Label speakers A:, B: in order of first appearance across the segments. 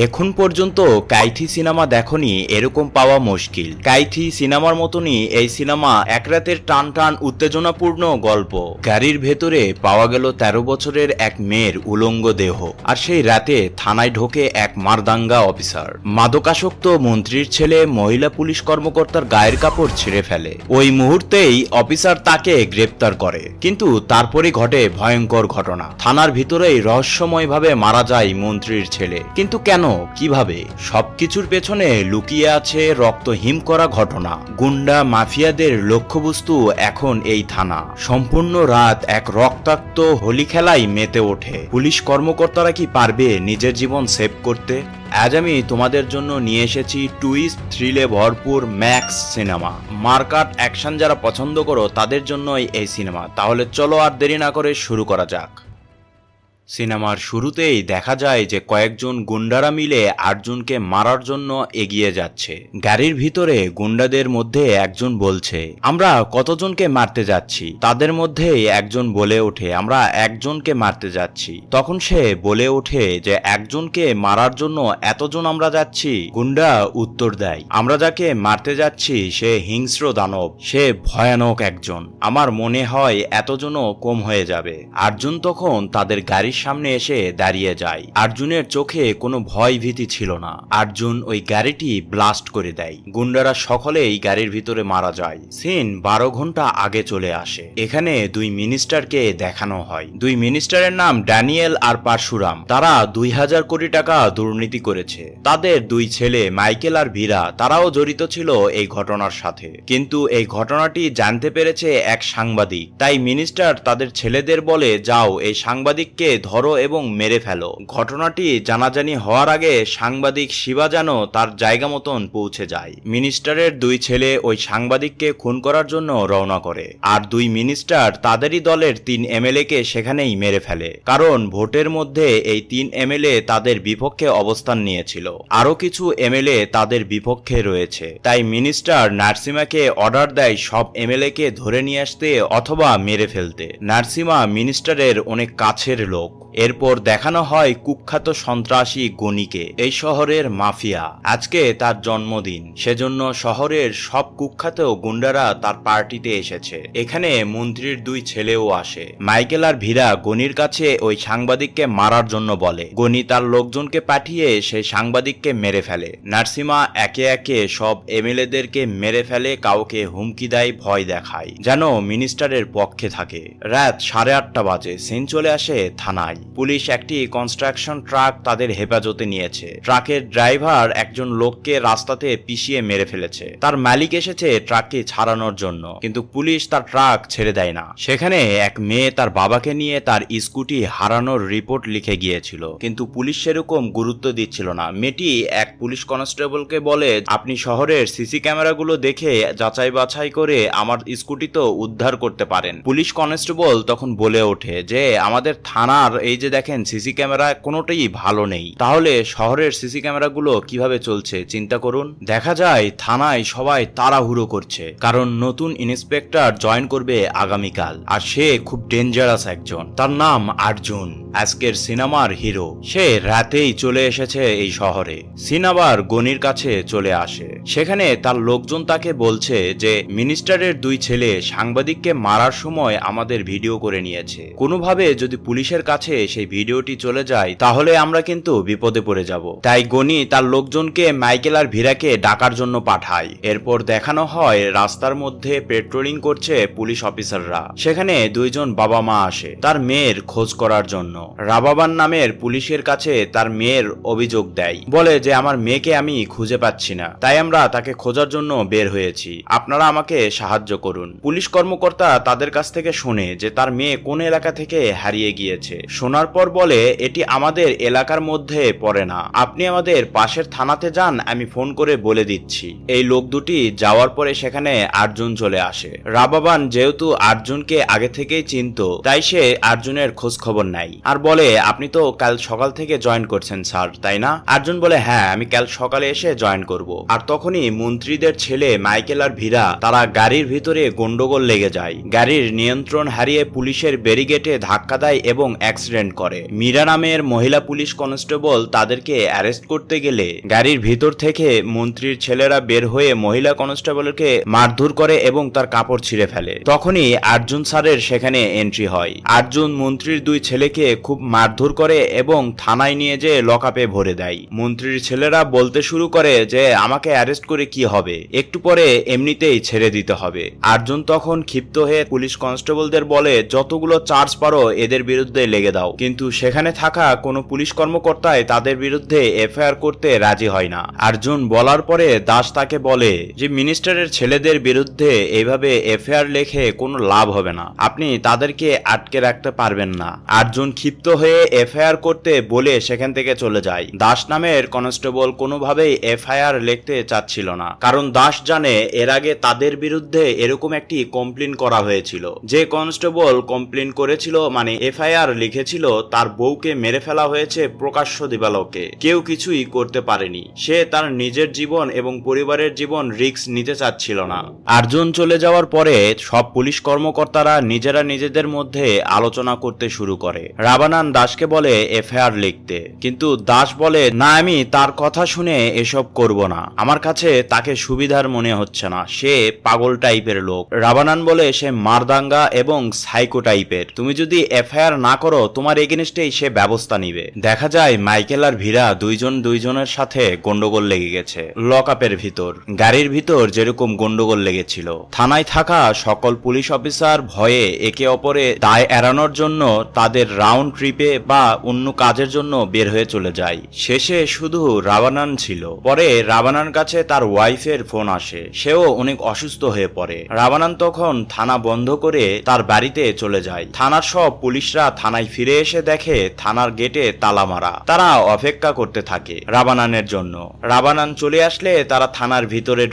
A: এখন পর্যন্ত কাইথি সিনেমা দেখনি এরকম পাওয়া মুশকিল। কাইথি সিনেমার মতনই এই সিনেমা এক রাতের টান টান উত্তেজনাপূর্ণ গল্প। গাড়ির ভেতরে পাওয়া গেল 13 বছরের এক মেয়ের উলঙ্গ দেহ, আর সেই রাতে থানায় ঢোকে এক মারদাঙ্গা অফিসার। মাদকাসক্ত মন্ত্রীর ছেলে মহিলা পুলিশ কর্মকর্তার গায়ের কাপড় ছিঁড়ে ফেলে। ওই মুহূর্তেই অফিসার তাকে গ্রেপ্তার করে, কিন্তু তারপরে ঘটে ভয়ঙ্কর ঘটনা। থানার ভিতরেই রহস্যময়ভাবে মারা যায় মন্ত্রীর ছেলে। কিন্তু কেন, কিভাবে? সবকিছুর পেছনে লুকিয়ে আছে রক্তহিম করা ঘটনা। গুন্ডা মাফিয়াদের লক্ষ্যবস্তু এখন এই থানা। সম্পূর্ণ রাত এক রক্তাক্ত হোলি খেলায় মেতে ওঠে। পুলিশ কর্মকর্তারা কি পারবে নিজের জীবন সেভ করতে? আজ আমি তোমাদের জন্য নিয়ে এসেছি টুইস্ট, থ্রিলে ভরপুর ম্যাক্স সিনেমা। মারকাট অ্যাকশন যারা পছন্দ করো তাদের জন্যই এই সিনেমা। তাহলে চলো আর দেরি না করে শুরু করা যাক। সিনেমার শুরুতেই দেখা যায় যে কয়েকজন গুন্ডারা মিলে আর্জুনকে মারার জন্য এগিয়ে যাচ্ছে। গাড়ির ভিতরে গুন্ডাদের মধ্যে একজন বলছে, আমরা কতজনকে মারতে যাচ্ছি? তাদের মধ্যে একজন বলে ওঠে, আমরা একজনকে মারতে যাচ্ছি। তখন সে বলে ওঠে যে একজনকে মারার জন্য এতজন আমরা যাচ্ছি? গুন্ডা উত্তর দেয়, আমরা যাকে মারতে যাচ্ছি সে হিংস্র দানব, সে ভয়ানক একজন। আমার মনে হয় এতজনও কম হয়ে যাবে। আর্জুন তখন তাদের গাড়ির সামনে এসে দাঁড়িয়ে যায়। আর্জুনের চোখে কোনো ভয় ভীতি ছিল না। আর্জুন ওই গাড়িটি ব্লাস্ট করে দেয়। গুন্ডারা সকলেই গাড়ির ভিতরে মারা যায়। সিন 12 ঘন্টা আগে চলে আসে। এখানে দুই মিনিস্টারকে দেখানো হয়। দুই মিনিস্টারের নাম ড্যানিয়েল আর পারশুরাম। তারা 2000 কোটি টাকা দুর্নীতি করেছে। তাদের দুই ছেলে মাইকেল আর ভীরা, তারাও জড়িত ছিল এই ঘটনার সাথে। কিন্তু এই ঘটনাটি জানতে পেরেছে এক সাংবাদিক। তাই মিনিস্টার তাদের ছেলেদের বলে, যাও এই সাংবাদিককে ধরো এবং মেরে ফেলো। ঘটনাটি জানাজানি হওয়ার আগে সাংবাদিক শিবা যেন তার জায়গা মতন পৌঁছে যায়। মিনিস্টারের দুই ছেলে ওই সাংবাদিককে খুন করার জন্য রওনা করে, আর দুই মিনিস্টার তাদেরই দলের 3 এমএলএ কে সেখানেই মেরে ফেলে। কারণ ভোটের মধ্যে এই 3 এমএলএ তাদের বিপক্ষে অবস্থান নিয়েছিল। আরো কিছু এমএলএ তাদের বিপক্ষে রয়েছে। তাই মিনিস্টার নার্সিমাকে অর্ডার দেয় সব এমএলএ কে ধরে নিয়ে আসতে অথবা মেরে ফেলতে। নার্সিমা মিনিস্টারের অনেক কাছের লোক। এরপর দেখানো হয় কুখ্যাত সন্ত্রাসী গনিকে, এই শহরের মাফিয়া। আজকে তার জন্মদিন, সেজন্য শহরের সব কুখ্যাত গুন্ডারা তার পার্টিতে এসেছে। এখানে মন্ত্রীর দুই ছেলেও আসে। মাইকেল আর ভীরা গনির কাছে ওই সাংবাদিককে মারার জন্য বলে। গনি তার লোকজনকে পাঠিয়ে সেই সাংবাদিককে মেরে ফেলে। নার্সিমা একে একে সব এমএলএদেরকে মেরে ফেলে, কাউকে হুমকি দেয়, ভয় দেখায়, যেন মিনিস্টারের পক্ষে থাকে। রাত 8:30 বাজে। সিন চলে আসে থানায়। পুলিশ একটি কনস্ট্রাকশন ট্রাক তাদের হেফাজতে নিয়েছে। ট্রাকের ড্রাইভার একজন লোককে রাস্তাতে পিষিয়ে মেরে ফেলেছে। তার মালিক এসেছে ট্রাককে ছাড়ানোর জন্য, কিন্তু পুলিশ তার ট্রাক ছেড়ে দেয় না। সেখানে এক মেয়ে তার বাবাকে নিয়ে তার স্কুটি হারানোর রিপোর্ট লিখে গিয়েছিল, কিন্তু পুলিশ সেরকম গুরুত্ব দিচ্ছিল না। মেয়েটি এক পুলিশ কনস্টেবলকে বলে, আপনি শহরের সিসি ক্যামেরাগুলো দেখে যাচাই বাছাই করে আমার স্কুটি তো উদ্ধার করতে পারেন। পুলিশ কনস্টেবল তখন বলে ওঠে যে আমাদের থানার এই যে দেখেন সিসি ক্যামেরা কোনোটাই ভালো নেই, তাহলে শহরের সিসি ক্যামেরাগুলো কিভাবে চলছে চিন্তা করুন। দেখা যায় থানায় সবাই তাড়াহুড়ো করছে, কারণ নতুন ইন্সপেক্টর জয়েন করবে আগামীকাল, আর সে খুব ডেঞ্জারাস একজন। তার নাম আর্জুন, আজকের সিনেমার হিরো। সে রাতেই চলে এসেছে এই শহরে। সিনাবার গনির কাছে চলে আসে। সেখানে তার লোকজন তাকে বলছে যে মিনিস্টারের দুই ছেলে সাংবাদিককে মারার সময় আমাদের ভিডিও করে নিয়েছে। কোনোভাবে যদি পুলিশের কাছে সেই ভিডিওটি চলে যায় তাহলে আমরা কিন্তু বিপদে পড়ে যাব। তাই গনি তার লোকজনকে মাইকেল আর ভীরাকে ডাকার জন্য পাঠায়। এরপর দেখানো হয় রাস্তার মধ্যে পেট্রোলিং করছে পুলিশ অফিসাররা। সেখানে দুইজন বাবা মা আসে তার মেয়ের খোঁজ করার জন্য। রাবাবান নামের পুলিশের কাছে তার মেয়ের অভিযোগ দেয়, বলে যে আমার মেয়েকে আমি খুঁজে পাচ্ছি না, তাই আমরা তাকে খোঁজার জন্য বের হয়েছি, আপনারা আমাকে সাহায্য করুন। পুলিশ কর্মকর্তা তাদের কাছ থেকে শুনে যে তার মেয়ে কোন এলাকা থেকে হারিয়ে গিয়েছে। শোনার পর বলে, এটি আমাদের এলাকার মধ্যে পড়ে না, আপনি আমাদের পাশের থানাতে যান, আমি ফোন করে বলে দিচ্ছি। এই লোক দুটি যাওয়ার পরে সেখানে আর্জুন চলে আসে। রাবাবান যেহেতু আর্জুনকে আগে থেকেই চিনত, তাই সে আর্জুনের খোঁজ খবর নাই, আর বলে আপনি তো কাল সকাল থেকে জয়েন করছেন স্যার, তাই না? আর্জুন বলে হ্যাঁ, আমি কাল সকালে এসে জয়েন করব। আর তখনই মন্ত্রীদের ছেলে মাইকেল আর ভীরা তারা গাড়ির ভিতরে গন্ডগোল লেগে যায়। গাড়ির নিয়ন্ত্রণ হারিয়ে পুলিশের ব্যারিকেডে ধাক্কা দেয় এবং এক অ্যাক্সিডেন্ট করে। মীরা নামের মহিলা পুলিশ কনস্টেবল তাদেরকে অ্যারেস্ট করতে গেলে গাড়ির ভিতর থেকে মন্ত্রীর ছেলেরা বের হয়ে মহিলা কনস্টেবলকে মারধর করে এবং তার কাপড় ছিঁড়ে ফেলে। তখনই আর্জুন স্যারের সেখানে এন্ট্রি হয়। আর্জুন মন্ত্রীর দুই ছেলেকে খুব মারধর করে এবং থানায় নিয়ে যেয়ে লকআপে ভরে দেয়। মন্ত্রীর ছেলেরা বলতে শুরু করে যে আমাকে অ্যারেস্ট করে কি হবে, একটু পরে এমনিতেই ছেড়ে দিতে হবে। আর্জুন তখন ক্ষিপ্ত হয়ে পুলিশ কনস্টেবলদের বলে যতগুলো চার্জ পারো এদের বিরুদ্ধে লেগে দাও, কিন্তু সেখানে থাকা কোনো পুলিশ কর্মকর্তাই তাদের বিরুদ্ধে এফআইআর করতে রাজি হয় না। আর্জুন বলার পরে দাস তাকে বলে যে মিনিস্টারের ছেলেদের বিরুদ্ধে এইভাবে এফআইআর লেখে কোনো লাভ হবে না, আপনি তাদেরকে আটকে রাখতে পারবেন না। আর্জুন ক্ষিপ্ত হয়ে এফআইআর করতে বলে সেখান থেকে চলে যায়। দাস নামের কনস্টেবল কোনোভাবেই এফআইআর লিখতে চাচ্ছিল না, কারণ দাস জানে এর আগে তাদের বিরুদ্ধে এরকম একটি কমপ্লেন করা হয়েছিল। যে কনস্টেবল কমপ্লেন করেছিল মানে এফআইআর লিখেছিল তার বউকে মেরে ফেলা হয়েছে প্রকাশ্য দিবালোকে, কেউ কিছুই করতে পারেনি। সে তার নিজের জীবন এবং পরিবারের জীবন রিস্ক নিতে চাচ্ছিল না। আর্জুন চলে যাওয়ার পরে সব পুলিশ কর্মকর্তারা নিজেরা নিজেদের মধ্যে আলোচনা করতে শুরু করে। রাবানান দাসকে বলে এফআইআর লিখতে, কিন্তু দাস বলে না, আমি তার কথা শুনে এসব করব না, আমার কাছে তাকে সুবিধার মনে হচ্ছে না, সে পাগল টাইপের লোক। রাবানান বলে সে মারদাঙ্গা এবং সাইকো টাইপের, তুমি যদি এফআইআর না করো তোমার এগেনস্টেই সে ব্যবস্থা নিবে। দেখা যায় মাইকেল আর ভীরা দুইজনের সাথে গন্ডগোল লেগে গেছে লকআপের ভিতর। গাড়ির ভিতর যেরকম গন্ডগোল লেগেছিল, থানায় থাকা সকল পুলিশ অফিসার ভয়ে একে অপরে দায় এড়ানোর জন্য তাদের রাউন্ড ট্রিপে বা অন্য কাজের জন্য বের হয়ে চলে যায়। শেষে শুধু রাবানান ছিল। পরে রাবানার কাছে তার ওয়াইফের ফোন আসে, সেও অনেক অসুস্থ হয়ে পড়ে। রাবানান তখন থানা বন্ধ করে তার বাড়িতে চলে যায়। থানার সব পুলিশরা থানায় ফিরে এসে দেখে থানার গেটে তালা মারা। তারা অপেক্ষা করতে থাকে রাবানানের জন্য। রাবানান চলে আসলে তারা থানার ভিতরে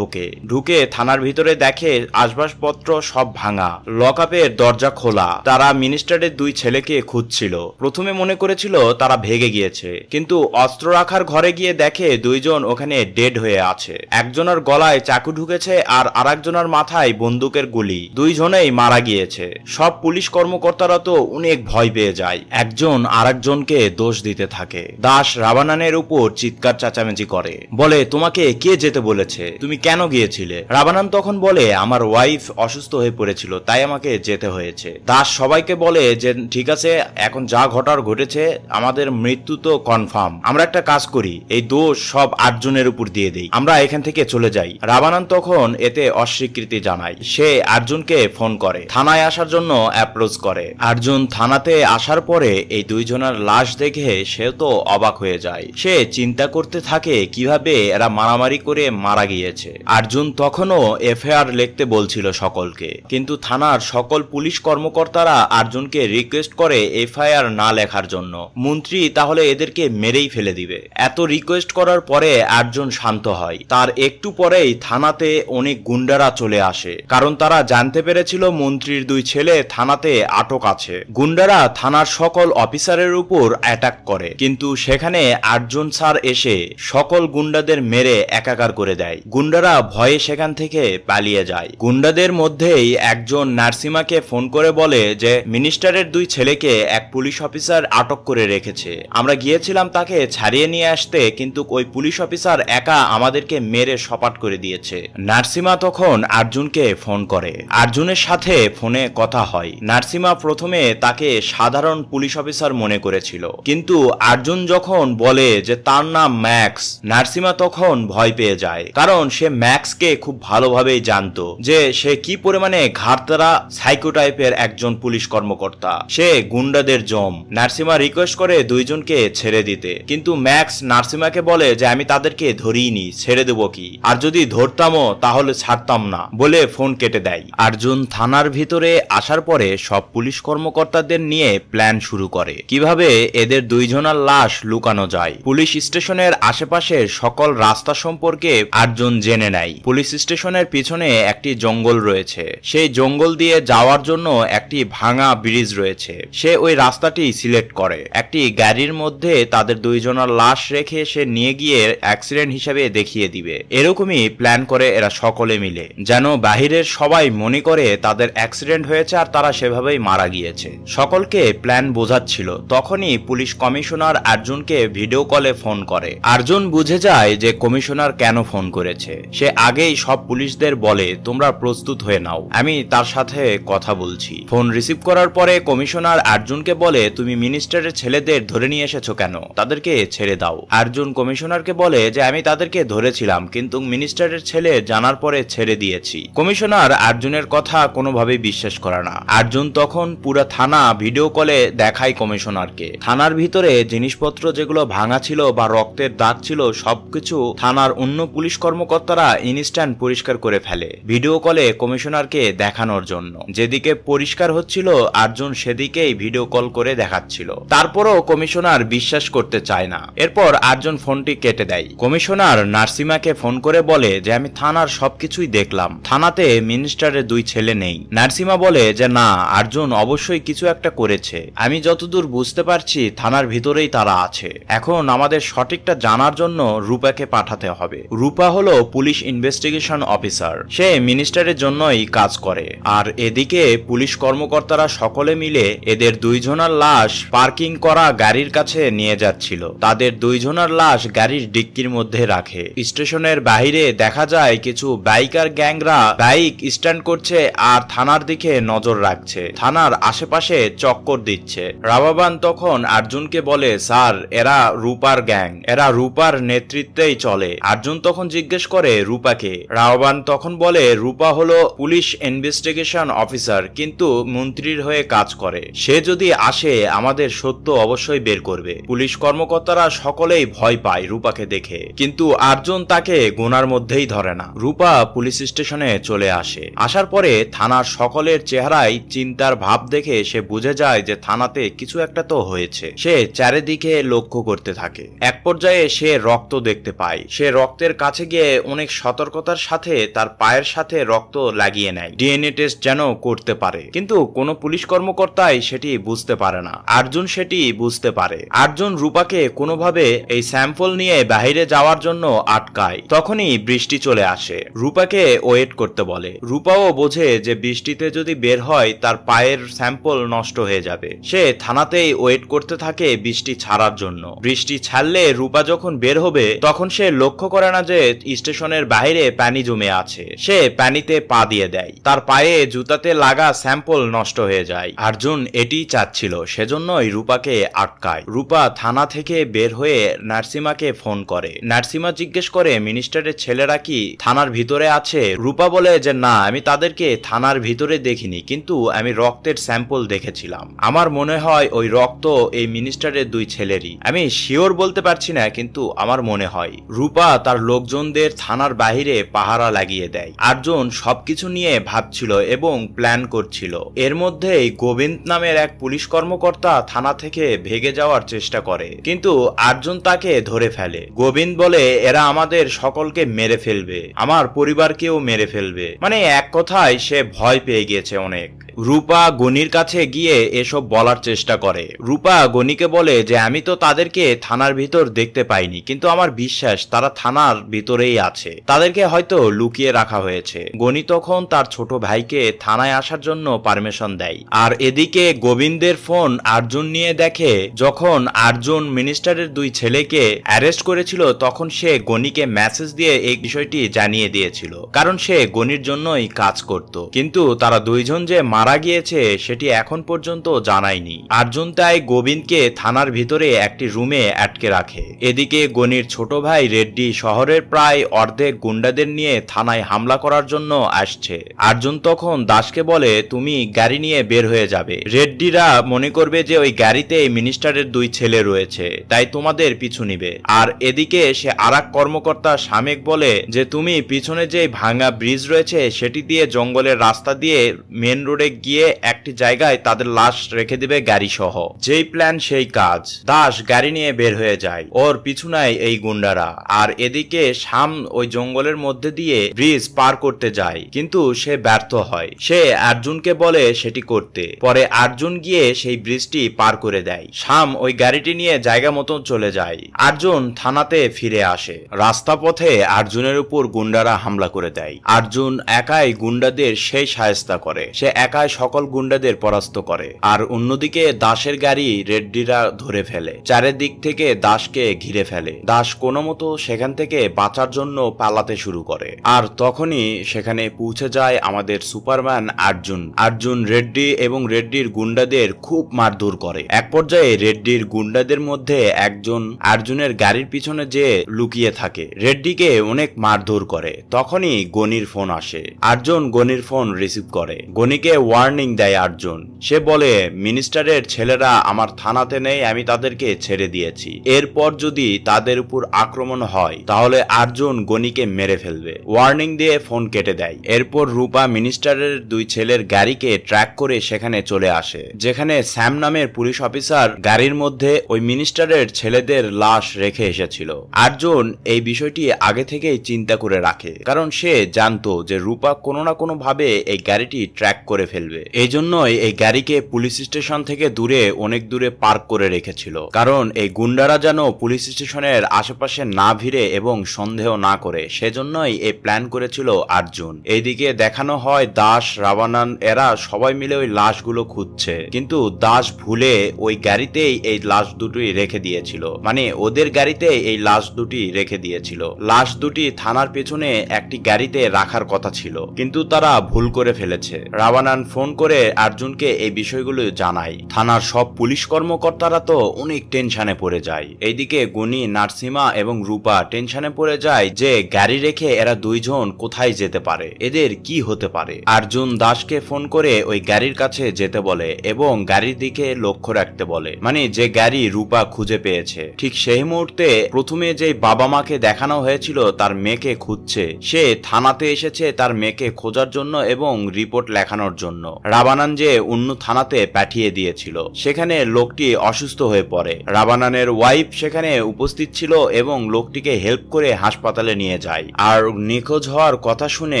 A: ঢুকে থানার ভিতরে দেখে আসবাবপত্র সব ভাঙা, লকআপের দরজা খোলা। তারা মিনিস্টারের দুই ছেলেকে খুঁজছিল। প্রথমে মনে করেছিল তারা ভেগে গিয়েছে, কিন্তু অস্ত্র রাখার ঘরে গিয়ে দেখে দুইজন ওখানে ডেড হয়ে আছে। একজনের গলায় চাকু ঢুকেছে আর আরেকজনের মাথায় বন্দুকের গুলি, দুইজনেই মারা গিয়েছে। সব পুলিশ কর্মকর্তারা তো অনেক ভয় পেয়ে যায়, একজন আরেকজনকে দোষ দিতে থাকে। দাস রাবানানের উপর চিৎকার চেঁচামেচি করে, বলে তোমাকে কে যেতে বলেছে, তুমি কেন গিয়েছিলে? রাবানান তখন বলে আমার ওয়াইফ অসুস্থ হয়ে পড়েছিল তাই আমাকে যেতে হয়েছে। দাস সবাইকে বলে যে ঠিক আছে, এখন যা ঘটার ঘটেছে, আমাদের মৃত্যু তো কনফার্ম, আমরা একটা কাজ করি, এই দোষ সব আর্জুনের উপর দিয়ে দেই, আমরা এখান থেকে চলে যাই। রাবানান তখন এতে অস্বীকৃতি জানায়। সে আর্জুনকে ফোন করে, থানায় আসার জন্য অ্যাপ্রোচ করে। আর্জুন থানাতে আসার পরে এই দুইজনের লাশ দেখে সে তো অবাক হয়ে যায়। সে চিন্তা করতে থাকে কিভাবে এরা মারামারি করে মারা গিয়েছে। আর্জুন তখনও এফআইআর লিখতে বলছিল সকলকে, কিন্তু থানার সকল পুলিশ কর্মকর্তারা আর্জুনকে রিকোয়েস্ট করে এফআইআর না লেখার জন্য। মন্ত্রী তাহলে এদেরকে মেরেই ফেলে দিবে। এত রিকোয়েস্ট করার পরে আর্জুন শান্ত হয়। তার একটু পরেই থানাতে অনেক গুন্ডারা চলে আসে, কারণ তারা জানতে পেরেছিল মন্ত্রীর দুই ছেলে থানাতে আটক আছে। গুন্ডারা থানার সকল অফিসারের উপর অ্যাটাক করে, কিন্তু সেখানে আর্জুন স্যার এসে সকল গুন্ডাদের মেরে একাকার করে দেয়। গুন্ডারা ভয়ে সেখান থেকে পালিয়ে যায়। গুন্ডাদের মধ্যেই একজন নার্সিমাকে ফোন করে বলে যে মিনিস্টারের দুই ছেলেকে এক পুলিশ অফিসার আটক করে রেখেছে, আমরা গিয়েছিলাম তাকে ছাড়িয়ে নিয়ে আসতে, কিন্তু ওই পুলিশ অফিসার একা আমাদেরকে মেরে সপাট করে দিয়েছে। নার্সিমা তখন আর্জুনকে ফোন করে, আর্জুনের সাথে ফোনে কথা হয়। নার্সিমা প্রথমে তাকে সাধারণ পুলিশ অফিসার মনে করেছিল, কিন্তু আর্জুন যখন বলে যে তার নাম ম্যাক্স, নার্সিমা তখন ভয় পেয়ে যায়, কারণ সে ম্যাক্সকে খুব ভালোভাবেই জানতো যে সে কি পরিমাণে ঘাড়তারা সাইকো টাইপের একজন পুলিশ কর্মকর্তা, সে গুন্ডাদের জম। নার্সিমা রিকোয়েস্ট করে দুইজনকে ছেড়ে দিতে, কিন্তু ম্যাক্স নার্সিমাকে বলে যে আমি তাদেরকে ধরিনি, ছেড়ে দেবো কি, আর যদি ধরতামও তাহলে ছাড়তাম না, বলে ফোন কেটে দেয়। আর্জুন থানার ভিতরে আসার পরে সব পুলিশ কর্মকর্তাদের নিয়ে প্ল্যান শুরু করে কিভাবে এদের দুইজনের লাশ লুকানো যায়। পুলিশ স্টেশনের আশেপাশের সকল রাস্তা সম্পর্কে আর্জুন জেনে নেয়। পুলিশ স্টেশনের পিছনে একটি জঙ্গল রয়েছে, সেই জঙ্গল দিয়ে যাওয়ার জন্য একটি ভাঙা ব্রিজ রয়েছে। সে ওই রাস্তাটি সিলেক্ট করে। একটি গাড়ির মধ্যে তাদের দুইজনের লাশ রেখে সে নিয়ে গিয়ে অ্যাক্সিডেন্ট হিসেবে দেখিয়ে দিবে। এরকমই প্ল্যান করে এরা সকলে মিলে, যেন বাহিরের সবাই মনে করে তাদের অ্যাক্সিডেন্ট হয়েছে আর তারা সেভাবেই মারা গিয়েছে। সকলকে প্ল্যান বোঝাচ্ছিল তখনই পুলিশ কমিশনার আর্জুনকে ভিডিও কলে ফোন করে। আর্জুন বুঝে যায় যে কমিশনার কেন ফোন করেছে। সে আগেই সব পুলিশদের বলে তোমরা প্রস্তুত হয়ে নাও, আমি তার সাথে কথা বলছি। ফোন রিসিভ করার পরে কমিশনার আর্জুনকে বলে তুমি মিনিস্টারের ছেলেদের ধরে নিয়ে এসেছো কেন, তাদেরকে ছেড়ে দাও। আর্জুন কমিশনারকে বলে যে আমি তাদেরকে ধরেছিলাম কিন্তু মিনিস্টারের ছেলে জানার পরে ছেড়ে দিয়েছি। কমিশনার আর্জুনের কথা কোনোভাবেই বিশ্বাস করে না। আর্জুন তখন পুরো থানা ভিডিও কলে দেখায় কমিশনারকে। থানার ভিতরে জিনিসপত্র যেগুলো ভাঙা ছিল বা রক্তের দাগ ছিল সবকিছু থানার অন্য পুলিশ কর্মকর্তারা ইনস্ট্যান্ট পরিষ্কার করে ফেলে ভিডিও কলে কমিশনারকে দেখানোর জন্য। যেদিকে পরিষ্কার হচ্ছিল আর্জুন সেদিকেই ভিডিও কল করে দেখাচ্ছিল। তারপরও কমিশনার বিশ্বাস করতে চায় না। এরপর আর্জুন ফোনটি কেটে দেয়। কমিশনার নার্সিমাকে ফোন করে বলে যে আমি থানার সবকিছুই দেখলাম, থানাতে মিনিস্টারের দুই ছেলে নেই। নার্সিমা বলে যে না, আর্জুন অবশ্যই কিছু একটা করেছে, আমি যতদূর বুঝতে পারছি থানার ভিতরেই তারা আছে। এখন আমাদের সঠিকটা জানার জন্য রূপাকে পাঠাতে হবে। রূপা হলো পুলিশ ইনভেস্টিগেশন অফিসার, সে মিনিস্টারের জন্যই কাজ করে। আর এদিকে পুলিশ কর্মকর্তারা সকলে মিলে এদের দুইজনের লাশ পার্কিং করা গাড়ির কাছে নিয়ে যাচ্ছিল। তাদের দুইজনের লাশ গাড়ির ডিক্কির মধ্যে রাখে। স্টেশনের বাইরে দেখা যায় কিছু বাইকার গ্যাংরা বাইক স্ট্যান্ড করছে আর থানার দিকে নজর রাখছে, থানার আশেপাশে চক্কর দিচ্ছে। রাবাবান তখন আর্জুনকে বলে স্যার এরা রূপার গ্যাং, এরা রূপার নেতৃত্বেই চলে। আর্জুন তখন জিজ্ঞেস করে রূপাকে। রাবাবান তখন বলে রূপা হলো পুলিশ ইনভেস্টিগেশন অফিসার কিন্তু মন্ত্রীর হয়ে কাজ করে, সে যদি আসে আমাদের সত্য অবশ্যই বের করবে। পুলিশ কর্মকর্তারা সকলেই ভয় পায় রূপাকে দেখে, কিন্তু আর্জুন তাকে গোনার মধ্যেই ধরে না। রূপা পুলিশ স্টেশনে চলে আসে। আসার পরে থানার সকলের চেহারায় চিন্তার ভাব দেখে সে বুঝে যায় যে থানাতে কিছু একটা তো হয়েছে। সে চারিদিকে লক্ষ্য করতে থাকে। এক পর্যায়ে সে রক্ত দেখতে পায়। সে রক্তের কাছে গিয়ে অনেক সতর্কতার সাথে তার পায়ের সাথে রক্ত লাগিয়ে নেয়, ডিএনএ টেস্ট যেন করতে পারে। কিন্তু কোনো পুলিশ কর্মকর্তাই সেটি বুঝতে পারে না। আর্জুন সেটি বুঝতে পারে। আর্জুন রূপাকে কোনোভাবে এই স্যাম্পল নিয়ে বাইরে যাওয়ার জন্য আটকায়। তখনই বৃষ্টি চলে আসে। রূপাকে ওয়েট করতে বলে। রূপাও বোঝে যে বৃষ্টিতে যদি বের হয় তার পায়ের স্যাম্পল নষ্ট হয়ে যাবে। সে থানাতেই ওয়েট করতে থাকে বৃষ্টি ছাড়ার জন্য। বৃষ্টি ছাড়লে রূপা যখন বের হবে তখন সে লক্ষ্য করে না যে স্টেশনের বাইরে পানি জমে আছে। সে পানিতে পা দিয়ে দেয়, তার পায়ে জুতাতে লাগা স্যাম্পল নষ্ট হয়ে যায়। আর্জুন এটি চাচ্ছিল, সেজন্যই রূপাকে আটকায়। রূপা থানা থেকে বের হয়ে নার্সিমাকে ফোন করে। নার্সিমা জিজ্ঞেস করে মিনিস্টারের ছেলেরা কি থানার ভিতরে আছে। রূপা বলে যে না, আমি তাদেরকে থানার ভিতরে দেখিনি, কিন্তু আমি রক্তের স্যাম্পল দেখেছিলাম। আমার মনে হয় ওই রক্ত এই মিনিস্টারের দুই ছেলেরই, আমি শিওর বলতে পারছি না কিন্তু আমার মনে হয়। রূপা তার লোকজনদের থানার বাহিরে পাহারা লাগিয়ে দেয়। আর্জুন সবকিছু নিয়ে ভাবছিল এবং প্ল্যান করছিল। এর মধ্যেই গোবিন্দ নামের এক পুলিশ কর্মকর্তা থানা থেকে ভেগে যাওয়ার চেষ্টা করে, কিন্তু আর্জুন তাকে ধরে ফেলে। গোবিন্দ বলে এরা আমাদের সকলকে মেরে ফেলবে, আমার পরিবারকেও মেরে ফেলবে। মানে এক কথায় সে ভয় পেয়ে গিয়েছে অনেক। রূপা গনির কাছে গিয়ে এসব বলার চেষ্টা করে। রূপা গনিকে বলে যে আমি তো তাদেরকে থানার ভিতর দেখতে পাইনি, কিন্তু আমার বিশ্বাস তারা থানার ভিতরেই আছে, তাদেরকে হয়তো লুকিয়ে রাখা হয়েছে। গনি তখন তার ছোট ভাইকে থানায় আসার জন্য পারমিশন দেয়। আর এদিকে গোবিন্দের ফোন আর্জুন নিয়ে দেখে। যখন আর্জুন মিনিস্টারের দুই ছেলেকে অ্যারেস্ট করেছিল তখন সে গনিকে মেসেজ দিয়ে এই বিষয়টি জানিয়ে দিয়েছিল, কারণ সে গনির জন্যই কাজ করত। কিন্তু তারা দুইজন যে মারা গিয়েছে সেটি এখন পর্যন্ত জানায়নি। আর্জুন তাই গোবিন্দকে থানার ভিতরে একটি রুমে আটকে রাখে। এদিকে গনির ছোট ভাই রেড্ডি শহরের প্রায় অর্ধেক গুন্ডাদের নিয়ে থানায় হামলা করার জন্য আসছে। আর্জুন তখন দাসকে বলে তুমি গাড়ি নিয়ে বের হয়ে যাবে, রেড্ডিরা মনে করবে যে ওই গাড়িতে মিনিস্টারের দুই ছেলে রয়েছে, তাই তোমাদের পিছু নিবে। আর এদিকে সে আরেক কর্মকর্তা শামেক বলে যে তুমি পিছনে যে ভাঙা ব্রিজ রয়েছে সেটি দিয়ে জঙ্গলের রাস্তা দিয়ে মেন রোডে গিয়ে একটি জায়গায় তাদের লাশ রেখে দিবে গাড়ি সহ। যেই প্ল্যান সেই কাজ। দাস গাড়ি নিয়ে বের হয়ে যায়, ওর পিছু নেয় এই গুন্ডারা। আর এদিকে শাম ওই জঙ্গলের মধ্যে দিয়ে ব্রিজ পার করতে যায়, কিন্তু সে ব্যর্থ হয়। সে আর্জুনকে বলে সেটি করতে। পরে আর্জুন গিয়ে সেই ব্রিজটি পার করে দেয়। শাম ওই গাড়িটি নিয়ে জায়গা মতন চলে যায়। আর্জুন থানাতে ফিরে আসে। রাস্তা পথে আর্জুনের উপর গুন্ডারা হামলা করে দেয়। আর্জুন একাই গুন্ডাদের সেই শায়েস্তা করে। সে একাই প্রায় সকল গুন্ডাদের পরাস্ত করে। আর অন্যদিকে দাসের গাড়ি রেড্ডিরা ধরে ফেলে। চারিদিক থেকে দাসকে ঘিরে ফেলে। দাস কোনো মতো সেখান থেকে বাঁচার জন্য পালাতে শুরু করে। আর তখনই সেখানে পৌঁছে যায় আমাদের সুপারম্যান আর্জুন। আর্জুন রেড্ডি এবং রেড্ডির গুন্ডাদের খুব মারধর করে। এক পর্যায়ে রেড্ডির গুন্ডাদের মধ্যে একজন আর্জুনের গাড়ির পিছনে যে লুকিয়ে থাকে, রেড্ডিকে অনেক মারধর করে। তখনই গনির ফোন আসে। আর্জুন গনির ফোন রিসিভ করে। গনিকে ওয়ার্নিং দেয় আর্জুন। সে বলে, মিনিস্টারের ছেলেরা আমার থানাতে নেই, আমি তাদেরকে ছেড়ে দিয়েছি। এরপর যদি তাদের উপর আক্রমণ হয় তাহলে আর্জুন গনিকে মেরে ফেলবে। ওয়ার্নিং দিয়ে ফোন কেটে দেয়। এরপর রূপা মিনিস্টারের দুই ছেলের গাড়িকে ট্র্যাক করে সেখানে চলে আসে, যেখানে স্যাম নামের পুলিশ অফিসার গাড়ির মধ্যে ওই মিনিস্টারের ছেলেদের লাশ রেখে এসেছিল। আর্জুন এই বিষয়টি আগে থেকেই চিন্তা করে রাখে, কারণ সে জানতো যে রূপা কোনো না কোনো ভাবে এই গাড়িটি ট্র্যাক করে ফেলবে। এই জন্যই এই গাড়িকে পুলিশ স্টেশন থেকে দূরে, অনেক দূরে পার্ক করে রেখেছিল, কারণ এই গুন্ডারা যেন পুলিশ স্টেশনের আশেপাশে না ভিড়ে এবং সন্দেহ না করে, সেজন্যই এই প্ল্যান করেছিল আর্জুন। এইদিকে দেখানো হয় দাস, রাবানান এরা সবাই মিলে ওই লাশগুলো খুঁজছে, কিন্তু দাস ভুলে ওই গাড়িতেই এই লাশ দুটি রেখে দিয়েছিল, মানে ওদের গাড়িতে এই লাশ দুটি রেখে দিয়েছিল। লাশ দুটি থানার পেছনে একটি গাড়িতে রাখার কথা ছিল, কিন্তু তারা ভুল করে ফেলেছে। রাবানান ফোন করে আর্জুনকে এই বিষয়গুলো জানায়। থানার সব পুলিশ কর্মকর্তারা তো অনেক টেনশনে পড়ে যায়। এইদিকে গনি, নার্সিমা এবং রূপা টেনশনে পড়ে যায় যে গাড়ি রেখে এরা দুইজন কোথায় যেতে পারে, এদের কি হতে পারে। আর্জুন দাসকে ফোন করে ওই গাড়ির কাছে যেতে বলে এবং গাড়ির দিকে লক্ষ্য রাখতে বলে, মানে যে গাড়ি রূপা খুঁজে পেয়েছে। ঠিক সেই মুহূর্তে প্রথমে যে বাবা মাকে দেখানো হয়েছিল তার মেয়েকে খুঁজছে, সে থানাতে এসেছে তার মেয়েকে খোঁজার জন্য এবং রিপোর্ট লেখানোর জন্য। রাবানান যে অন্য থানাতে পাঠিয়ে দিয়েছিল, সেখানে লোকটি অসুস্থ হয়ে পড়ে। রাবানানের ওয়াইফ সেখানে উপস্থিত ছিল এবং লোকটিকে হেল্প করে হাসপাতালে নিয়ে যায়। আর নিখোঁজ হওয়ার কথা শুনে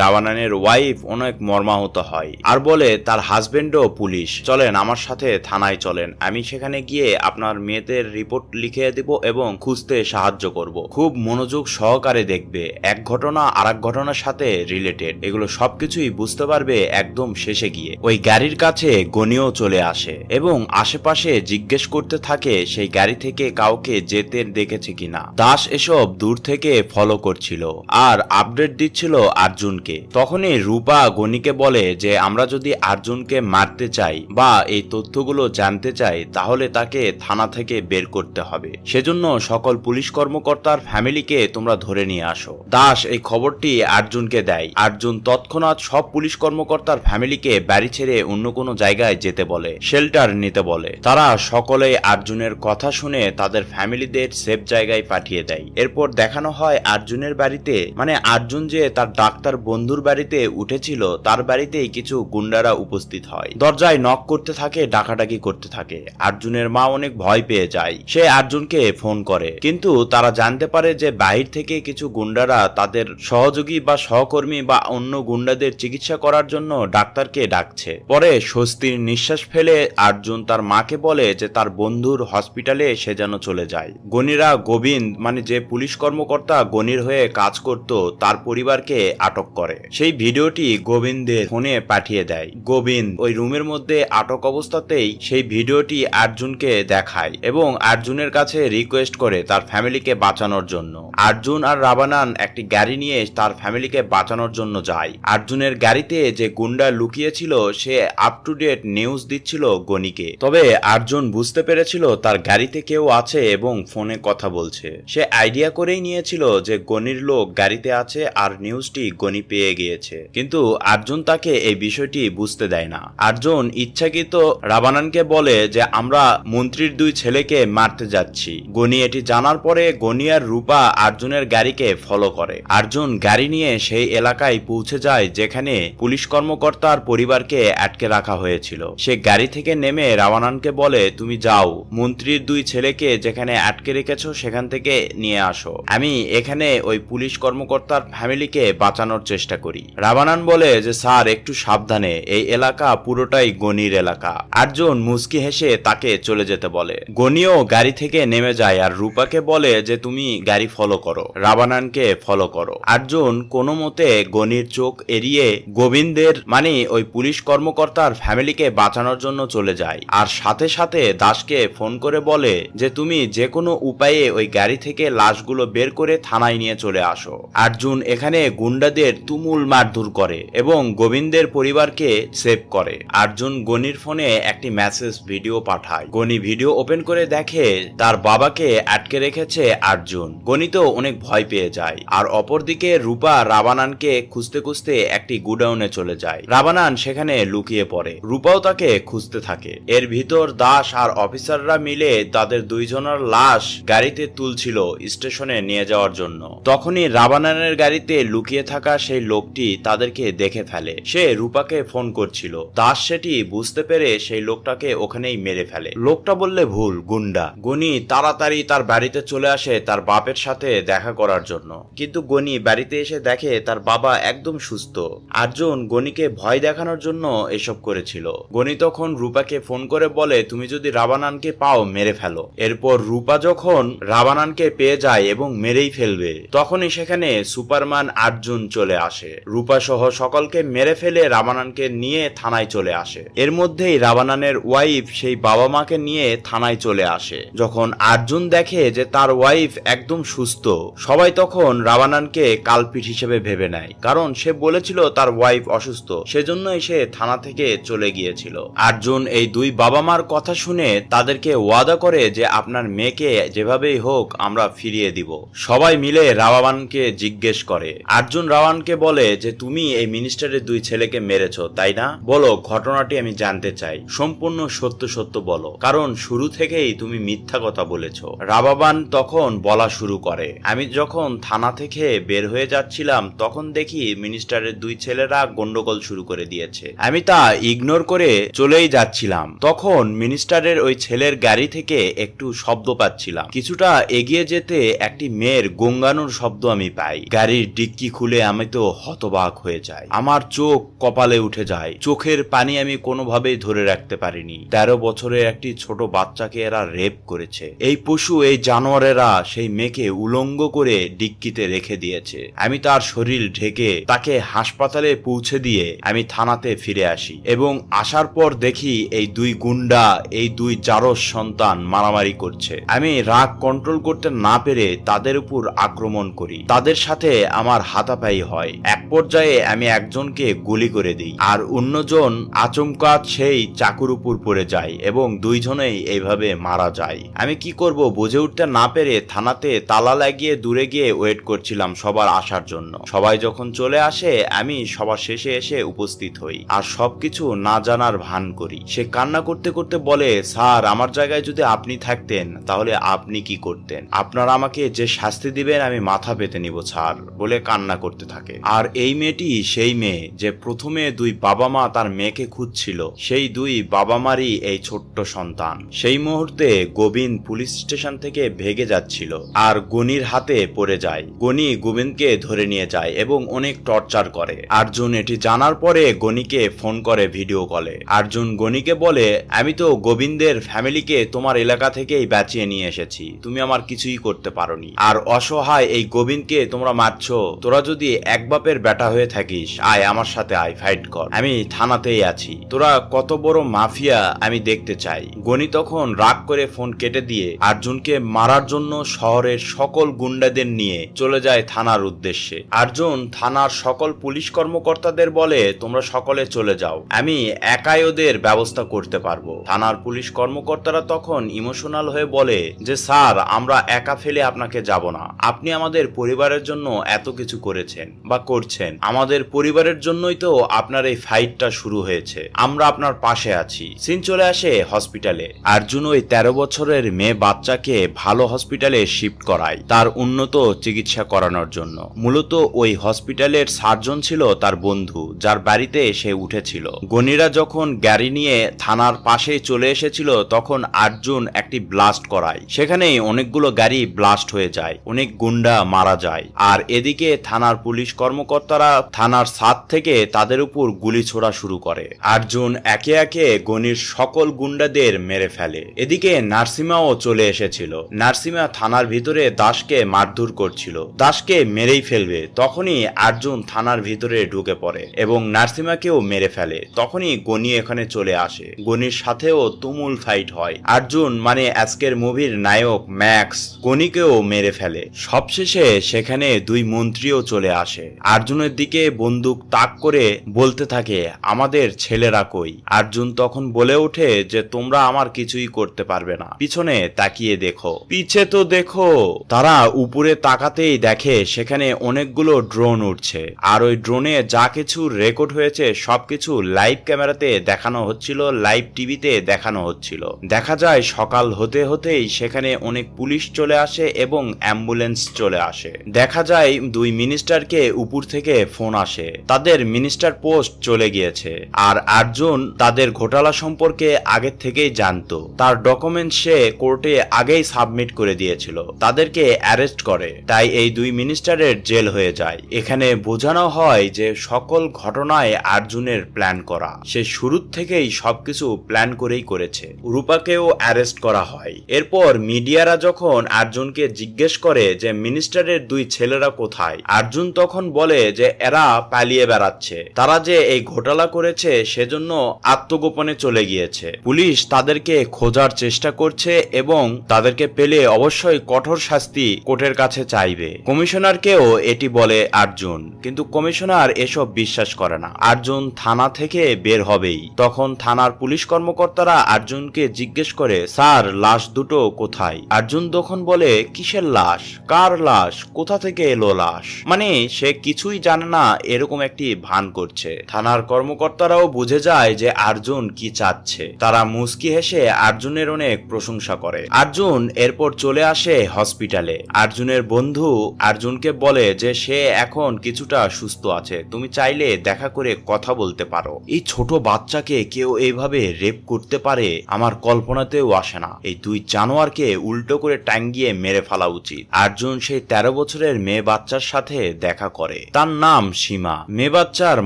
A: রাবানানের ওয়াইফ অনেক মর্মাহত হয় আর বলে তার হাজবেন্ডও পুলিশ, চলেন আমার সাথে থানায় চলেন, আমি সেখানে গিয়ে আপনার মেয়েদের রিপোর্ট লিখে দেব এবং খুঁজতে সাহায্য করব। খুব মনোযোগ সহকারে দেখবে, এক ঘটনা আরেক ঘটনার সাথে রিলেটেড, এগুলো সবকিছুই বুঝতে পারবে একদম শেষে গিয়ে। ওই গাড়ির কাছে গনিও চলে আসে এবং আশেপাশে জিজ্ঞেস করতে থাকে সেই গাড়ি থেকে কাউকে যেতে দেখেছে কিনা। দাস এসব দূর থেকে ফলো করছিল আর আপডেট দিচ্ছিল আর্জুনকে। তখনই রূপা গনিকে বলে যে আমরা যদি আর্জুনকে মারতে চাই বা এই তথ্যগুলো জানতে চাই তাহলে তাকে থানা থেকে বের করতে হবে, সেজন্য সকল পুলিশ কর্মকর্তার ফ্যামিলিকে তোমরা ধরে নিয়ে আসো। দাস এই খবরটি আর্জুনকে দেয়। আর্জুন তৎক্ষণাৎ সব পুলিশ কর্মকর্তার ফ্যামিলিকে বাড়ি ছেড়ে অন্য কোনো জায়গায় যেতে বলে, শেল্টার নিতে বলে। তারা সকলেই আর্জুনের কথা শুনে তাদের ফ্যামিলিদের সেফ জায়গায় পাঠিয়ে দেয়। এরপর দেখানো হয় আর্জুনের বাড়িতে, মানে আর্জুন যে তার ডাক্তার বন্ধুর বাড়িতে উঠেছিল তার বাড়িতেই কিছু গুন্ডারা উপস্থিত হয়। দরজায় নক করতে থাকে, ডাকাডাকি করতে থাকে। আর্জুনের মা অনেক ভয় পেয়ে যায়। সে আর্জুনকে ফোন করে, কিন্তু তারা জানতে পারে যে বাহির থেকে কিছু গুন্ডারা তাদের সহযোগী বা সহকর্মী বা অন্য গুন্ডাদের চিকিৎসা করার জন্য ডাক্তারকে ডাকছে। পরে স্বস্তির নিঃশ্বাস ফেলে আর্জুন তার মাকে বলে যে তার বন্ধুর হসপিটালে সে যেন চলে যায়। গনিরা গোবিন্দ, মানে যে পুলিশ কর্মকর্তা গনির হয়ে কাজ করত, তার পরিবারকে আটক করে। সেই ভিডিওটি গোবিন্দের ফোনে পাঠিয়ে দেয়। গোবিন্দ ওই রুমের মধ্যে আটক অবস্থাতেই সেই ভিডিওটি আর্জুনকে দেখায় এবং আর্জুনের কাছে রিকোয়েস্ট করে তার ফ্যামিলিকে বাঁচানোর জন্য। আর্জুন আর রাবানান একটি গাড়ি নিয়ে তার ফ্যামিলিকে বাঁচানোর জন্য যায়। আর্জুনের গাড়িতে যে গুন্ডা লুকিয়েছিল সে আপ টু ডেট নিউজ দিচ্ছিল গনিকে। তবে আর্জুন বুঝতে পেরেছিল তার গাড়িতে কেউ আছে এবং ফোনে কথা বলছে। সে আইডিয়া করেই নিয়েছিল যে গনির লোক গাড়িতে আছে আর নিউজটি গনি পেয়ে গিয়েছে, কিন্তু আর্জুন তাকে এই বিষয়টি বুঝতে দেয় না। আর্জুন ইচ্ছাকৃত রাবানানকে বলে যে আমরা মন্ত্রীর দুই ছেলেকে মারতে যাচ্ছি। গনি এটি জানার পরে গনি আর রূপা আর্জুনের গাড়িকে ফলো করে। আর্জুন গাড়ি নিয়ে সেই এলাকায় পৌঁছে যায় যেখানে পুলিশ কর্মকর্তার পরিবারকে আটকে রাখা হয়েছিল। সে গাড়ি থেকে নেমে রাবানানকে বলে তুমি যাও, মন্ত্রীর দুই ছেলেকে যেখানে আটকে রেখেছো সেখান থেকে নিয়ে আসো, আমি এখানে ওই পুলিশ কর্মকর্তার ফ্যামিলিকে বাঁচানোর চেষ্টা করি। রাবানান বলে যে স্যার একটু সাবধানে, এই এলাকা পুরোটাই গনির এলাকা। আর্জুন মুচকি হেসে তাকে চলে যেতে বলে। গনিও গাড়ি থেকে নেমে যায় আর রূপাকে বলে যে তুমি গাড়ি ফলো করো, রাবানানকে ফলো করো। আর্জুন কোনো মতে গনির চোখ এড়িয়ে গোবিন্দের, মানে ওই পুলিশ কর্মকর্তার ফ্যামিলিকে বাঁচানোর জন্য চলে যায় আর সাথে সাথে দাসকে ফোন করে বলে যে তুমি যে কোনো উপায়ে ওই গাড়ি থেকে লাশগুলো বের করে থানায় নিয়ে চলে আসো। অর্জুন এখানে গুন্ডাদের তুমুল মারধর করে এবং গোবিন্দের পরিবারকে সেভ করে। অর্জুন গনির ফোনে একটি মেসেজ ভিডিও পাঠায়। গনি ভিডিও ওপেন করে দেখে তার বাবাকে আটকে রেখেছে অর্জুন। গনি তো অনেক ভয় পেয়ে যায়। আর অপরদিকে রূপা রাবানানকে খুঁজতে খুঁজতে একটি গুডাউনে চলে যায়। রাবানান সেখানে লুকিয়ে পড়ে। রূপাও তাকে খুঁজতে থাকে। এর ভিতর দাস আর অফিসাররা মিলে তাদের দুইজনের লাশ গাড়িতে তুলছিল স্টেশনে নিয়ে যাওয়ার জন্য। তখনই রাবানানের গাড়িতে লুকিয়ে থাকা সেই লোকটি তাদেরকে দেখে ফেলে। সে রূপাকে ফোন করছিল। দাস সেটি বুঝতে পেরে সেই লোকটাকে ওখানেই মেরে ফেলে। লোকটা বললে ভুল, গুন্ডা। গনি তাড়াতাড়ি তার বাড়িতে চলে আসে তার বাপের সাথে দেখা করার জন্য। কিন্তু গনি বাড়িতে এসে দেখে তার বাবা একদম সুস্থ। অর্জুন গনিকে ভয় দেখানোর জন্য এসব করেছিল। গনি তখন রূপাকে ফোন করে বলে তুমি যদি রাবানানকে পাও মেরে ফেলো। এরপর রূপা যখন রাবানানকে পেয়ে যায় এবং মেরেই ফেলবে তখনই সেখানে সুপারম্যান অর্জুন চলে আসে। রূপা সহ সকলকে মেরে ফেলে রাবানানকে নিয়ে থানায় চলে আসে। এর মধ্যেই রাবানানের ওয়াইফ সেই বাবা মাকে নিয়ে থানায় চলে আসে। যখন অর্জুন দেখে যে তার ওয়াইফ একদম সুস্থ, সবাই তখন রাবানানকে কালপিট হিসেবে ভেবে নেয়, কারণ সে বলেছিল তার ওয়াইফ অসুস্থ, সেজন্যই সে থানা থেকে চলে গিয়েছিল। অর্জুন এই দুই বাবা মার কথা শুনে তাদেরকে ওয়াদা করে যে আপনার মেয়েকে যেভাবেই হোক আমরা ফিরিয়ে দিব। সবাই মিলে রাবানকে জিজ্ঞেস করে। অর্জুন রাবানকে বলে যে তুমি এই মিনিস্টারের দুই ছেলেকে মেরেছো তাই না? বলো, ঘটনাটি আমি জানতে চাই, সম্পূর্ণ সত্য সত্য বলো, কারণ শুরু থেকেই তুমি মিথ্যা কথা বলেছো। রাবাবান তখন বলা শুরু করে, আমি যখন থানা থেকে বের হয়ে যাচ্ছিলাম তখন দেখি মিনিস্টারের দুই ছেলেরা গন্ডগোল শুরু করে দিয়েছে। আমি তা ইগনোর করে চলেই যাচ্ছিলাম। তখন মিনিস্টারের ওই ছেলের গাড়ি থেকে একটু শব্দ পাচ্ছিলাম। কিছুটা এগিয়ে যেতে একটি মেয়ের গঙ্গানোর শব্দ আমি পাই। গাড়ির ডিক্কি খুলে আমি তো হতবাক হয়ে যাই। আমার চোখ কপালে উঠে যায়। চোখের পানি আমি কোনোভাবেই ধরে রাখতে পারিনি। 13 বছরের একটি ছোট বাচ্চাকে এরা রেপ করেছে। এই পশু, এই জানোয়ারেরা সেই মেয়েকে উলঙ্গ করে ডিক্কিতে রেখে দিয়েছে। আমি তার শরীর ঢেকে তাকে হাসপাতালে পৌঁছে দিয়ে আমি থানাতে ফিরে আসি এবং আসার পর দেখি এই দুই গুন্ডা, এই দুই জারস সন্তান মারামারি করছে। আমি রাগ কন্ট্রোল করতে না পেরে তাদের উপর আক্রমণ করি। তাদের সাথে আমার হাতাপাই হয়। এক পর্যায়ে আমি একজনকে গুলি করে দিই আর অন্যজন আচমকা সেই চাকুর উপর পড়ে যায় এবং দুইজনেই এইভাবে মারা যায়। আমি কি করব বুঝে উঠতে না পেরে থানাতে তালা লাগিয়ে দূরে গিয়ে ওয়েট করছিলাম সবার আসার জন্য। সবাই যখন চলে আসে আমি সবার শেষে এসে উপস্থিত হই আর সবকিছু না জানার ভান করি। সে কান্না করতে করতে বলে, স্যার আমার জায়গায় যদি আপনি থাকতেন তাহলে আপনি কি করতেন? আপনারা আমাকে যে শাস্তি দিবেন আমি মাথা পেতে নিব স্যার, বলে কান্না করতে থাকে। আর এই মেয়েটি সেই মেয়ে যে প্রথমে দুই বাবা মা তার মেয়েকে খুঁজছিল, সেই দুই বাবা মারই এই ছোট্ট সন্তান। সেই মুহূর্তে গোবিন্দ পুলিশ স্টেশন থেকে ভেগে যাচ্ছিল আর গনির হাতে পড়ে যায়। গনি গোবিন্দকে ধরে নিয়ে যায় এবং অনেক টর্চার করে। অর্জুন এটি জানার পরে গনিকে ফোন করে ভিডিও কলে। অর্জুন গনিকে বলে, আমি তো গোবিন্দের ফ্যামিলিকে তোমার এলাকা থেকেই বাঁচিয়ে নিয়ে এসেছি, তুমি আমার কিছুই করতে পারোনি। আর অসহায় এই গোবিন্দকে তোমরা মারছো। তোরা যদি এক বাপের বেটা হয়ে থাকিস, আয় আমার সাথে আয়, ফাইট কর, আমি থানাতেই আছি। তোরা কত বড় মাফিয়া আমি দেখতে চাই। গনি তখন রাগ করে ফোন কেটে দিয়ে অর্জুনকে মারার জন্য শহরের সকল গুন্ডাদের নিয়ে চলে যায় থানার উদ্দেশ্যে। অর্জুন থানার সকল পুলিশ কর্মকর্তাদের বলে, তোমরা সকলে চলে যাও, আমি একাই ওদের ব্যবস্থা করতে পারবো। থানার পুলিশ কর্মকর্তারা তখন ইমোশনাল হয়ে বলে যে স্যার আমরা একা ফেলে আপনাকে যাব না, আপনি আমাদের পরিবারের জন্য এত কিছু করেছেন বা করছেন, আমাদের পরিবারের জন্যই তো আপনার এই ফাইটটা শুরু হয়েছে, আমরা আপনার পাশে আছি। সিন চলে আসে হসপিটালে। অর্জুন ওই 13 বছরের মেয়ে বাচ্চাকে ভালো হসপিটালে শিফট করায় তার উন্নত চিকিৎসা করানোর জন্য। মূলত ওই হসপিটালের সার্জন ছিল তার বন্ধু, যার বাড়িতে সে উঠেছিল। গনিরা যখন গাড়ি নিয়ে থানার পাশে চলে এসেছিল তখন অর্জুন একটি ব্লাস্ট করায়। সেখানেই অনেকগুলো গাড়ি ব্লাস্ট হয়ে যায়, অনেক গুন্ডা মারা যায়। আর এদিকে থানার পুলিশ কর্মকর্তারা থানার ছাদ থেকে তাদের উপর গুলি ছোড়া শুরু করে। অর্জুন একে একে গনির সকল গুন্ডাদের মেরে ফেলে। এদিকে নার্সিমাও চলে এসেছিল। নার্সিমা থানার ভিতরে দাসকে মারধর করছিল, দাসকে মেরেই ফেলবে, তখনই আর্জুন থানার ভিতরে ঢুকে পড়ে এবং নার্সিমাকেও মেরে ফেলে। তখনই গনি এখানে চলে আসে, গনির সাথেও তুমুল ফাইট হয়। আর্জুন মানে আজকের মুভির নায়ক ম্যাক্স গনিকেও মেরে ফেলে। সবশেষে সেখানে দুই মন্ত্রীও চলে আসে, আর্জুনের দিকে বন্দুক তাক করে বলতে থাকে আমাদের ছেলেরা কই। আর্জুন তখন বলে ওঠে যে তোমরা আমার কিছুই করতে পারবে না, পিছনে তাকিয়ে দেখো, পিছে তো দেখো। তারা উপরে তাকাতেই দেখে সেখানে অনেকগুলো ড্রোন উঠছে, আর ওই ড্রোনে যা কিছু রেকর্ড হয়েছে সবকিছু লাইভ ক্যামেরাতে দেখানো হচ্ছিল, লাইভ টিভিতে দেখানো হচ্ছিল। দেখা যায় সকাল হতে হতেই সেখানে অনেক পুলিশ চলে আসে এবং অ্যাম্বুলেন্স চলে আসে। দেখা যায় দুই মিনিস্টারকে উপর থেকে ফোন আসে, তাদের মিনিস্টার পোস্ট চলে গিয়েছে। আর আর্জুন তাদের ঘোটালা সম্পর্কে আগে থেকেই জানতো, তার ডকুমেন্ট সে কোর্টে আগেই সাবমিট করে দিয়েছিল, তাদেরকে অ্যারেস্ট করে। তাই এই দুই মিনিস্টারের জেল হয়ে যায়। এখানে বোঝানো হয় যে সকল ঘটনায় আর্জুনের প্ল্যান করা, সে শুরুর থেকেই সবকিছু প্ল্যান করেই করেছে। রূপাকেও অ্যারেস্ট করা হয়। এরপর মিডিয়ারা যখন আর্জুনকে জিজ্ঞেস করে যে মিনিস্টারের দুই ছেলেরা কোথায়, আর্জুন তখন বলে যে এরা পালিয়ে বেড়াচ্ছে, তারা যে এই ঘোটালা করেছে সেজন্য আত্মগোপনে চলে গিয়েছে। পুলিশ তাদেরকে খোঁজার চেষ্টা করছে এবং তাদেরকে পেলে অবশ্যই কঠোর শাস্তি কোর্টের কাছে চাইবে। কমিশনারকেও এটি বলে আর্জুন, কিন্তু কমিশনার এসব বিশ্বাস করে না। আর্জুন থানা থেকে বের হবেই, তখন থানার পুলিশ কর্মকর্তারা আর্জুনকে জিজ্ঞেস করে স্যার লাশ দুটো কোথায়। আর্জুন তখন বলে কিসের লাশ, কার লাশ, কোথা থেকে এলো লাশ, মানে সে কিছুই জানে না এরকম একটি ভান করছে। থানার কর্মকর্তারাও বুঝে যায় যে আর্জুন কি চাচ্ছে, তারা মুচকি হেসে আর্জুনের অনেক প্রশংসা করে। আর্জুন এরপর চলে আসে হসপিটালে। আর্জুনের বন্ধু আর্জুনকে বলে যে সে এখন কিছুটা সুস্থ আছে, তুমি চাইলে দেখা করে কথা বলতে পারো। এই ছোট বাচ্চাকে কেউ এইভাবে রেপ করতে পারে আমার কল্পনাতেও আসে না, এই দুই জানোয়ারকে উল্টো করে টাঙ্গিয়ে মেরে ফেলা উচিত। আর্জুন সেই 13 বছরের মেয়ে বাচ্চার সাথে দেখা করে, তার নাম সীমা। মেয়ে বাচ্চার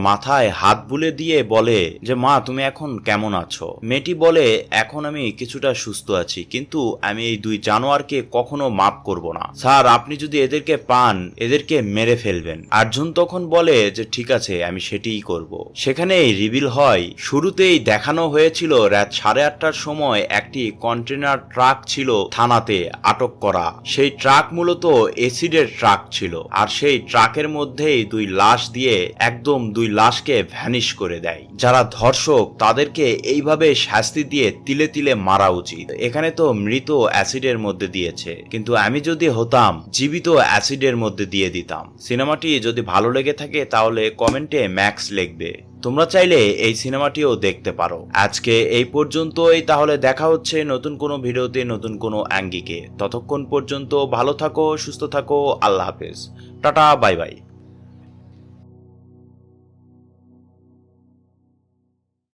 A: মাথায় হাত বুলে দিয়ে বলে যে মা তুমি এখন কেমন আছো। মেয়েটি বলে এখন আমি কিছুটা সুস্থ আছি, কিন্তু আমি এই দুই জানোয়ারকে কখনো মাফ করব না। স্যার আপনি যদি এদেরকে পান এদেরকে মেরে ফেলবেন। আর্জুন তখন বলে যে ঠিক আছে আমি সেটিই করব। সেখানেই রিভিল হয়, শুরুতেই দেখানো হয়েছিল রাত 8:30টার সময় একটি কন্টেনার ট্রাক ছিল থানাতে আটক করা। সেই ট্রাক মূলত এসিডের ট্রাক ছিল, আর সেই ট্রাকের মধ্যেই দুই লাশ দিয়ে একদম দুই লাশকে ভ্যানিশ করে দেয়। যারা ধর্ষক তাদেরকে এইভাবে শাস্তি দিয়ে তিলে তিলে মারা উচিত। এখানে তো মৃত অ্যাসিডের মধ্যে দিয়েছে, কিন্তু আমি যদি হতাম জীবিত অ্যাসিডের মধ্যে দিয়ে দিতাম। সিনেমাটি যদি ভালো লেগে থাকে তাহলে কমেন্টে ম্যাক্স লিখবে। তোমরা চাইলে এই সিনেমাটিও দেখতে পারো। আজকে এই পর্যন্তই, তাহলে দেখা হচ্ছে নতুন কোনো ভিডিওতে নতুন কোনো আঙ্গিকে। ততক্ষণ পর্যন্ত ভালো থাকো, সুস্থ থাকো, আল্লাহ হাফেজ, টাটা, বাই বাই।